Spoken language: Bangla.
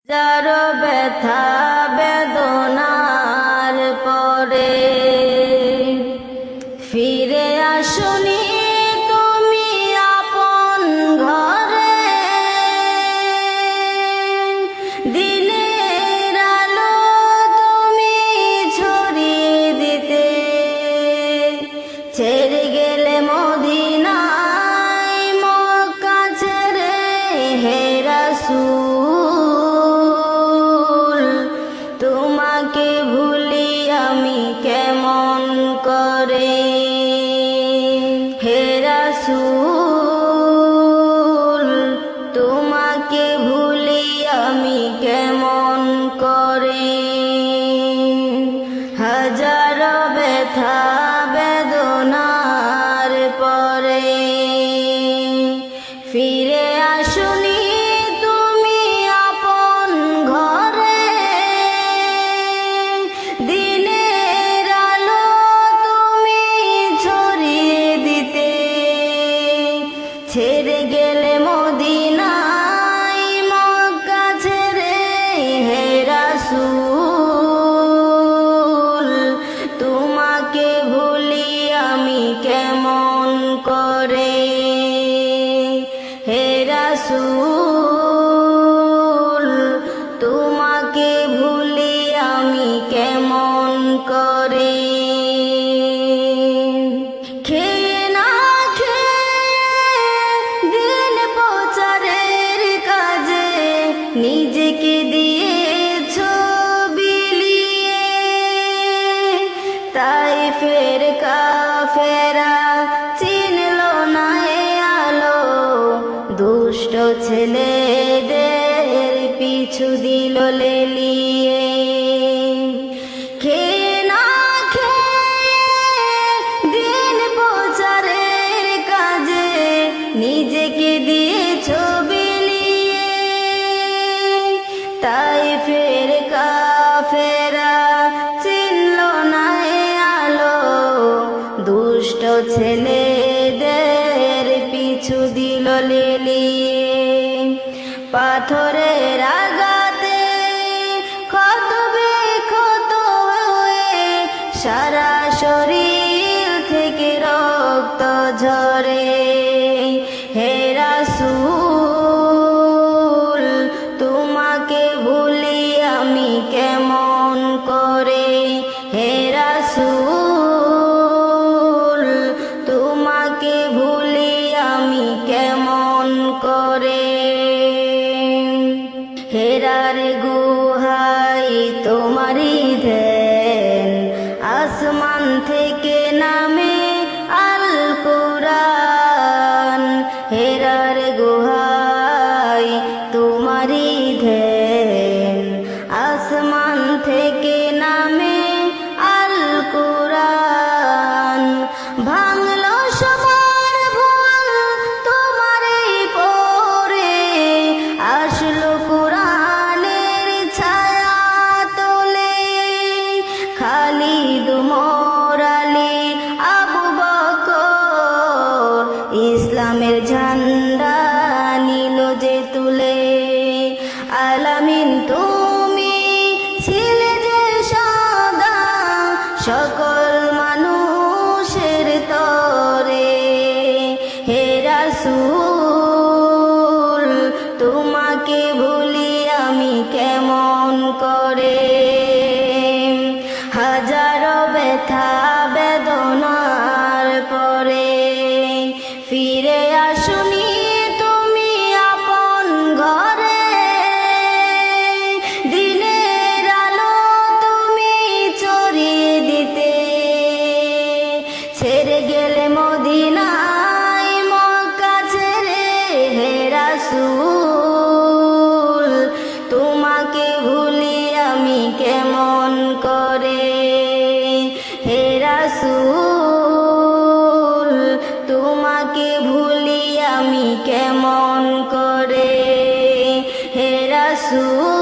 যারো ব্যথা বেদনার পরে ফিরে আসনি তুমি আপন ঘরে, দিনের আলো তুমি ছড়িয়ে দিতে ছেড়ে গেলে মদিনায় মক্কা ছেড়ে হে রাসূল। তোমাকে ভুলি আমি কেমন করে হে রাসূল, তোমাকে ভুলি আমি কেমন করে। হাজারো ব্যথা বেদনার পরে ফিরে আসনি তুমি আপন ঘরে, দিনের আলো তুমি ছড়িয়ে দিতে ছেড়ে গেলে মদিনায় মক্কা ছেড়ে হে রাসূল। তোমাকে ভুলি আমি কেমন করে হে রাসূল, তোমাকে ভুলি আমি কেমন করে। খেয়ে না খেয়ে দিন প্রচারের কাজে নিজেকে দিয়েছ বিলিয়ে, তাই ফের কাফেরা চিনল না এ আলো, দুষ্ট ছেলেদের পিছু দিল লেলিয়ে। খেয়ে না খেয়ে দিন প্রচারের কাজে নিজেকে দিয়েছ বিলিয়ে, তাই ফের কাফেরা চিনল না এ আলো, দুষ্ট ছেলেদের পিছু দিল লেলিয়ে। পাথরের আঘাতে ক্ষত বিক্ষত হয়ে সারা শরীর থেকে রক্ত ঝরে হে রাসূল। তোমাকে ভুলি আমি কেমন করে হে রাসূল, তোমাকে ভুলি আমি কেমন করে। হেরার গুহায় তোমারই ধ্যান, আসমান থেকে নামে আল কুরআন। হেরার গুহায় তোমারই ধ্যান, আসমান থেকে নামে আল কুরআন। ভাঙলো সবার ভুল তোমারই পরে, আসলো কুরআনের ছায়া তোলে। খালিদ ওমর আলী আবু বকর ইসলামের ঝান্ডা নিল যে তুলে। আলামিন তুমি ছিলে যে সদা সকল মানুষের তরে হে রাসূল। তোমাকে ভুলি আমি কেমন করে। হাজারো ব্যথা বেদনার পরে ফিরে আসনি তুমি আপন ঘরে, দিনের আলো তুমি ছড়িয়ে দিতে ছেড়ে গেলে মদিনায় মক্কা ছেড়ে হে রাসূল। তোমাকে ভুলি আমি কেমন করে হে রাসূল, তোমাকে ভুলি আমি কেমন করে হে রাসূল।